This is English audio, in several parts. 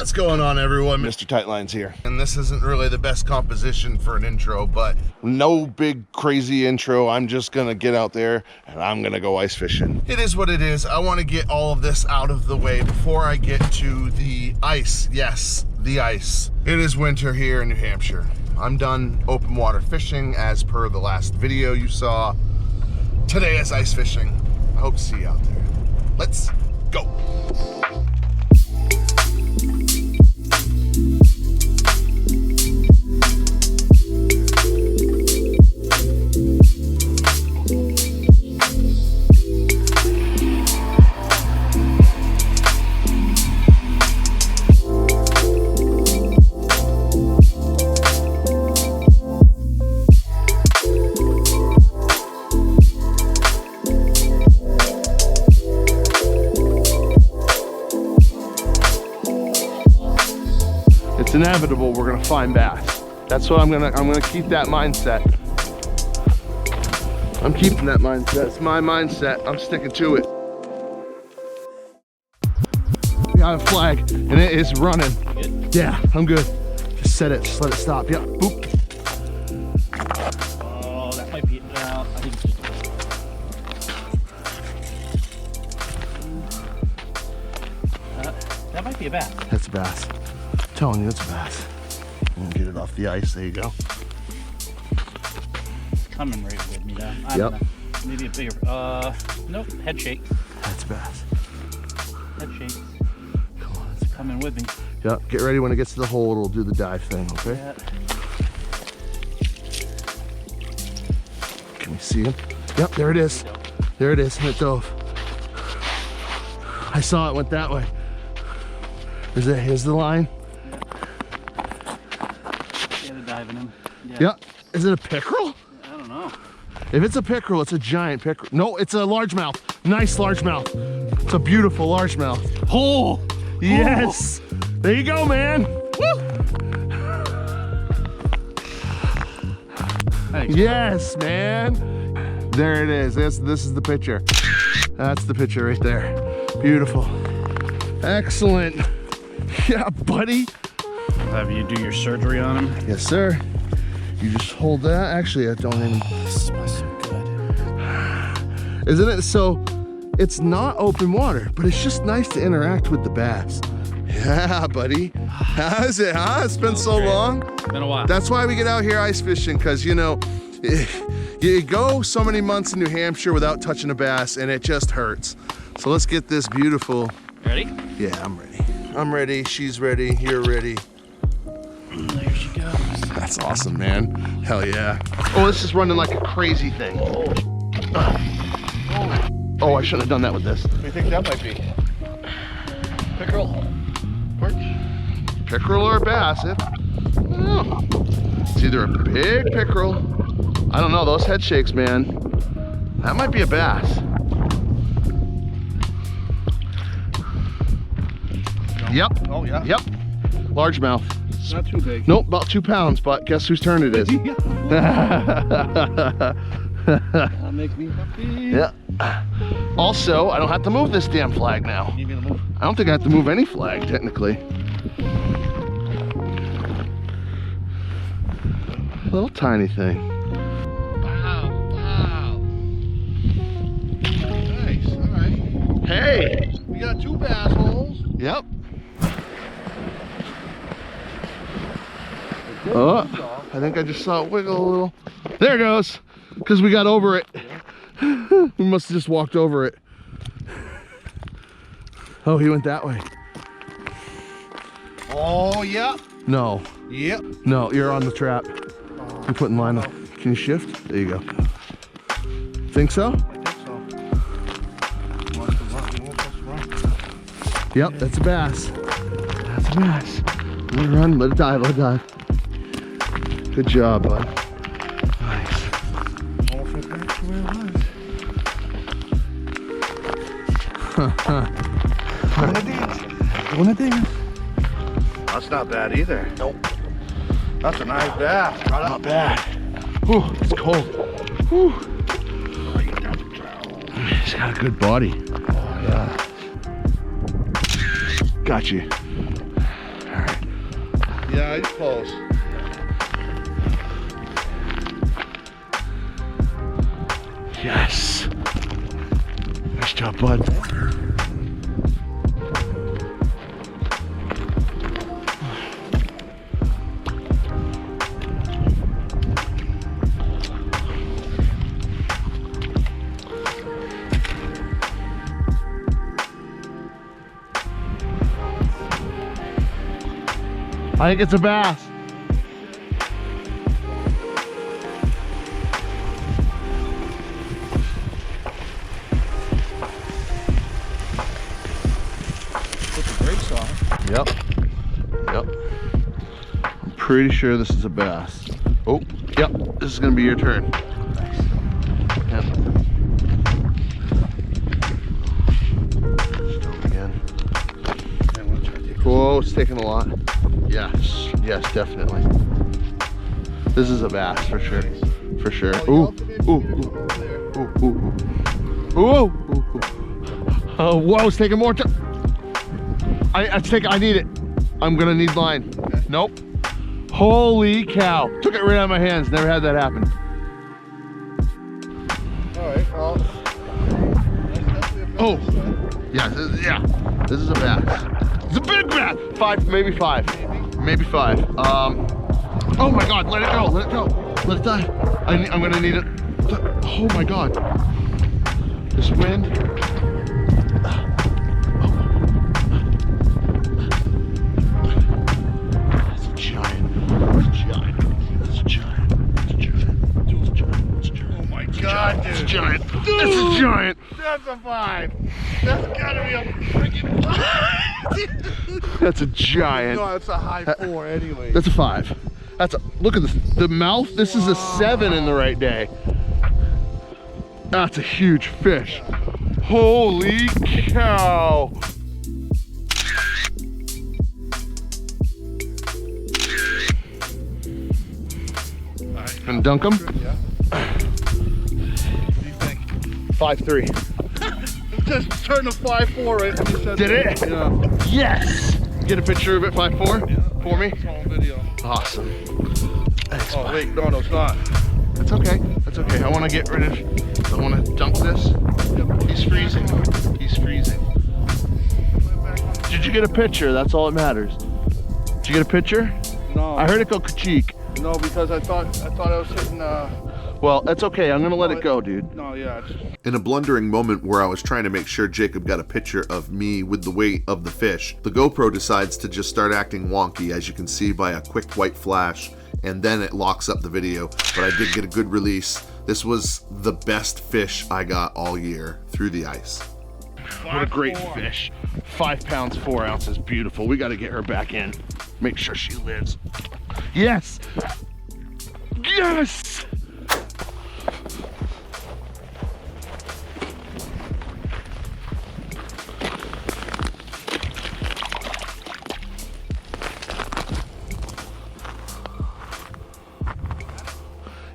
What's going on, everyone? Mr. Tightline's here. And this isn't really the best composition for an intro, but no big crazy intro. I'm just gonna get out there and I'm gonna go ice fishing. It is what it is. I want to get all of this out of the way before I get to the ice. Yes, the ice. It is winter here in New Hampshire. I'm done open water fishing as per the last video you saw. Today is ice fishing. I hope to see you out there. Let's go. It's inevitable we're gonna find bass. That's what I'm gonna keep that mindset. I'm keeping that mindset. It's my mindset. I'm sticking to it. We got a flag and it is running. Good? Yeah, I'm good. Just set it, just let it stop. Yep. Boop. Oh, that might be out. I think it's just that might be a bass. That's a bass. I'm telling you, it's a bass. I'm gonna get it off the ice. There you go. It's coming right with me though. I don't know. Maybe a bigger. Nope. Head shake. That's a bass. Head shake. Come on, It's coming with me. Yep. Get ready when it gets to the hole. It'll do the dive thing. Okay. Yeah. Can you see him? Yep. There it is. There it is. And it dove. I saw it went that way. Here's the line. Diving him. Yeah. Yep. Is it a pickerel? I don't know. If it's a pickerel, it's a giant pickerel. No, it's a largemouth. Nice largemouth. It's a beautiful largemouth. Oh, yes. Oh. There you go, man. Woo. Thanks. Yes, man. There it is. This is the picture. That's the picture right there. Beautiful. Excellent. Yeah, buddy. Have you do your surgery on him? Yes, sir. You just hold that. Actually, I don't even. This smells so good. Isn't it? So, it's not open water, but it's just nice to interact with the bass. Yeah, buddy. How's it, huh? It's been so long. It's been a while. That's why we get out here ice fishing, because, you know, you go so many months in New Hampshire without touching a bass, and it just hurts. So let's get this beautiful. Ready? Yeah, I'm ready. I'm ready. She's ready. You're ready. There she goes. That's awesome, man. Hell yeah. Oh, this is running like a crazy thing. Oh, I shouldn't have done that with this. What do you think that might be? Pickerel? Perch? Pickerel or a bass? I don't know. It's either a big pickerel. I don't know, those head shakes, man. That might be a bass. Yep. Oh, yeah. Yep. Largemouth. It's not too big. Nope, about 2 pounds, but guess whose turn it is? That'll make me happy. Yeah. Also, I don't have to move this damn flag now. You need me to move? I don't think I have to move any flag, technically. Little tiny thing. Wow, wow. Nice, all right. Hey! We got 2 bass holes. Yep. Oh, I think I just saw it wiggle a little. There it goes. Because we got over it. We must have just walked over it. Oh, he went that way. Oh, yeah. No. Yep. No, you're on the trap. You're putting line up. Can you shift? There you go. Think so? I think so. Yep, that's a bass. That's a bass. Let it run, let it dive, let it dive. Good job, bud. Nice. Almost right back to where it was. Doing a dance. That's not bad either. Nope. That's a nice bass. Not bad. Whew, it's cold. Whew. He's got a good body. Oh, yeah. Got you. Yeah, he's close. Yes. Nice job, bud. I think it's a bass. Put the brakes on. Yep. I'm pretty sure this is a bass. Oh, yep. This is gonna be your turn. Yep. Again. Whoa, it's taking a lot. Yes, definitely. This is a bass for sure. For sure. Ooh. Oh, whoa, it's taking more time. I need it. I'm gonna need line. Nope. Holy cow. Took it right out of my hands. Never had that happen. All right, well. Oh, yeah, this is a bass. It's a big bass. Maybe five. Oh my God, let it go, let it die. I'm gonna need it. Oh my God. This wind. That's a giant. Oh my God, dude. It's a giant. It's a giant. That's a 5. That's gotta be a freaking 5. That's a giant. No, it's a high 4 anyway. That's a 5. That's a, look at this. The mouth, this is a 7 in the right day. That's a huge fish. Holy cow. And dunk them? Yeah. What do you think? 5-3. Just turned a 5-4 right when you said Did that. it? Yeah. Yes! Get a picture of it 5-4 for me? It's on video. Awesome. Thanks, Oh, bud. wait, no, it's not. That's okay. That's okay. I want to get rid of. I want to dunk this. He's freezing. He's freezing. Did you get a picture? That's all that matters. Did you get a picture? No. I heard it go ka-cheek. No, because I thought I was hitting. Well, that's okay. I'm gonna let it go, dude. No, yeah. In a blundering moment where I was trying to make sure Jakub got a picture of me with the weight of the fish, the GoPro decides to just start acting wonky, as you can see by a quick white flash, and then it locks up the video. But I did get a good release. This was the best fish I got all year through the ice. What a great fish. 5 pounds, 4 ounces. Beautiful. We got to get her back in. Make sure she lives. Yes! Yes!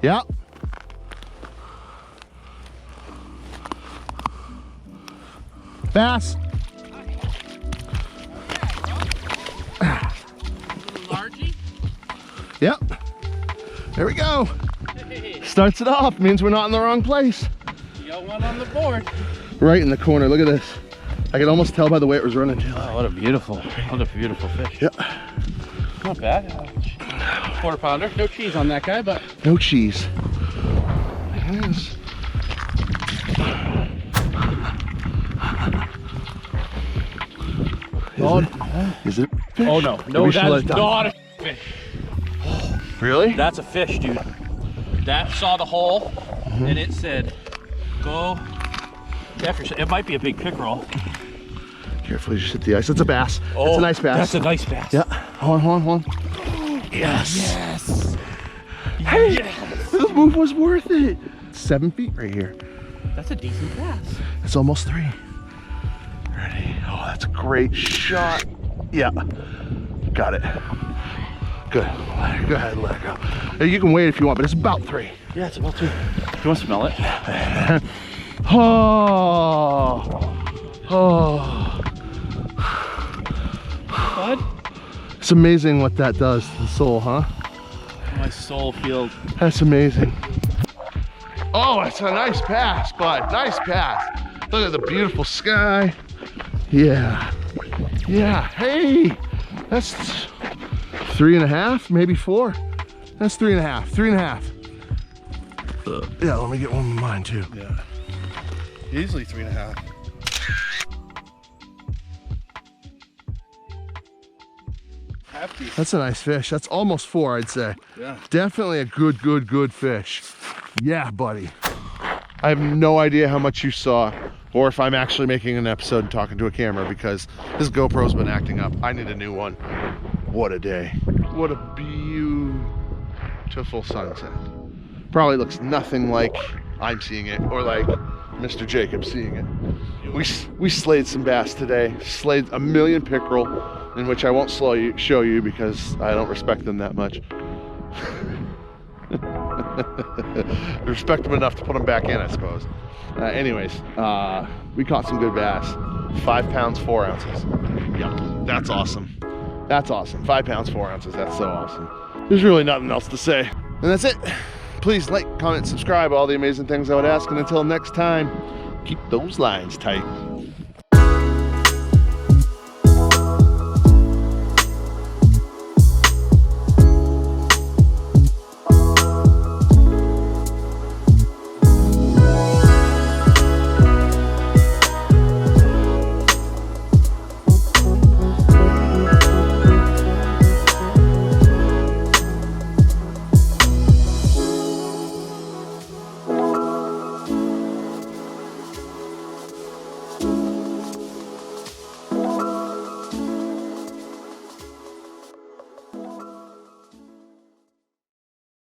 Yep. Bass. Largie? Yep. There we go. Starts it off. Means we're not in the wrong place. You got one on the board. Right in the corner. Look at this. I could almost tell by the way it was running too. Oh, what a beautiful fish. Yep. Not bad. Quarter pounder. No cheese on that guy, but No cheese. Yes. Is it? Fish? oh no, We should let that's it die. not a fish. Really? That's a fish, dude. That saw the hole and it said, "Go." It might be a big pickerel. Careful, you just hit the ice. It's a bass. It's a nice bass. That's a nice bass. Yeah. Hold on. Yes. Yes. Hey, Yes. this move was worth it. 7 feet right here. That's a decent bass. It's almost 3. Ready? Oh, that's a great shot. Yeah. Got it. Good. Go ahead, let it go. You can wait if you want, but it's about 3. Yeah, it's about 2. You want to smell it? Oh. Bud? It's amazing what that does to the soul, huh? My soul feels. That's amazing. Oh, it's a nice pass, bud. Nice pass. Look at the beautiful sky. Yeah. Yeah. Hey, that's 3.5, maybe 4. That's 3.5. 3.5. Yeah, let me get one of mine too. Yeah. Easily 3.5. Hefty. That's a nice fish. That's almost 4, I'd say. Yeah. Definitely a good fish. Yeah, buddy. I have no idea how much you saw or if I'm actually making an episode and talking to a camera because this GoPro's been acting up. I need a new one. What a day. What a beautiful sunset. Probably looks nothing like I'm seeing it or like Mr. Jakub seeing it. We slayed some bass today. Slayed a million pickerel, in which I won't show you because I don't respect them that much. Respect them enough to put them back in, I suppose. Anyways, we caught some good bass. 5 pounds, 4 ounces. Yep, that's awesome. That's awesome. 5 pounds, 4 ounces. That's so awesome. There's really nothing else to say. And that's it. Please like, comment, subscribe, all the amazing things I would ask. And until next time, keep those lines tight.